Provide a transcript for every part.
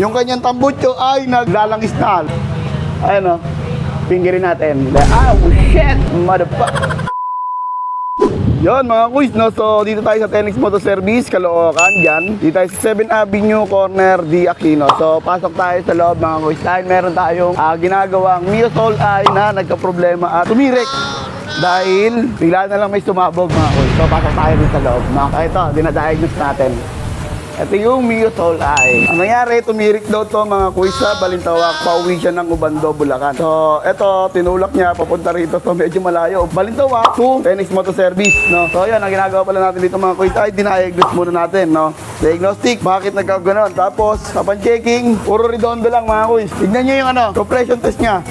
Yung kanyang tambutso ay naglalangis na. Ayun o, fingerin natin. Oh shit, motherfucker. Yon mga kuys, no? So dito tayo sa Tenix Motor Service, Caloocan, dyan. Dito tayo sa 7 Avenue, corner D. Aquino. So pasok tayo sa loob mga kuys. Dahil meron tayong ginagawang Mio Soul Eye na nagka-problema at tumirek. Dahil bigla na lang may sumabog mga kuys. So pasok tayo dito sa loob. Ito, dinadiagnose natin. Ito yung Mio Soul Eye. Ang nangyari, tumirik daw to mga kuys sa Balintawak. Pauwi siya ng Ubando, Bulacan. So, ito, tinulak niya papunta rito. So, medyo malayo. Balintawak to Tenix Motor Service, no? So, yan, ang ginagawa pala natin dito mga kuys ay diniagnose muna natin, no? Diagnostic, bakit nagkaganon? Tapos, upon checking, puro redondo lang mga kuys. Tignan nyo yung compression test niya.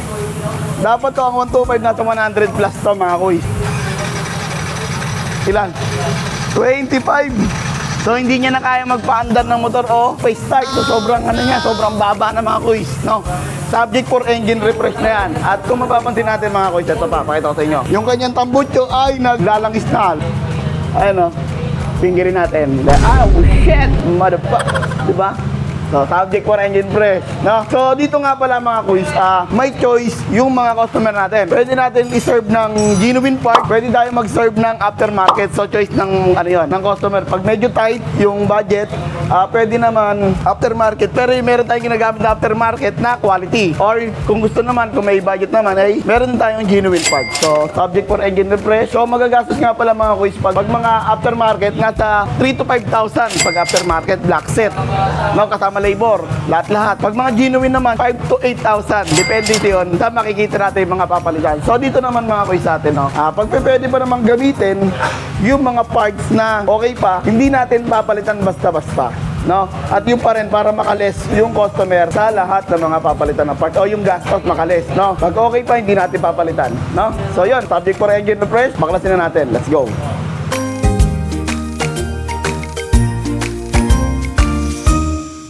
Dapat to ang 125 nasa 100 plus to mga kuys. Ilan? 25. So hindi niya na kaya magpaandar ng motor o pa-start. So sobrang sobrang baba na mga kuys, no? Subject for engine refresh na yan. At kung mapapansin natin mga kuys, ito pa, pakita ko sa inyo. Yung kanyang tambutso ay naglalangis na. Ayun o, fingerin natin. Oh shit, motherfucker. Diba? So, subject for engine press, no? So, dito nga pala mga kuys, may choice yung mga customer natin. Pwede natin i-serve ng genuine part, pwede tayo mag-serve ng aftermarket. So, choice ng, ng customer. Pag medyo tight yung budget, pwede naman aftermarket. Pero meron tayong ginagamit na aftermarket na quality. Or, kung gusto naman, kung may budget naman, ay meron tayong genuine part. So, subject for engine refresh. So, magagastos nga pala mga kuys, pag mga aftermarket, nasa 3 to 5,000 pag aftermarket black set. No, kasama labor, lahat-lahat. Pag mga genuine naman, 5 to 8,000. Depende yun sa makikita natin yung mga papalitan. So, dito naman mga kuys sa atin, no? Pag pwede pa namang gamitin yung mga parts na okay pa, hindi natin papalitan basta-basta, no? At yung pa rin para makales yung customer sa lahat ng mga papalitan ng parts o yung gastos makales, no? Pag okay pa, hindi natin papalitan, no? So, yun, subject for engine refresh, baklasin na natin. Let's go.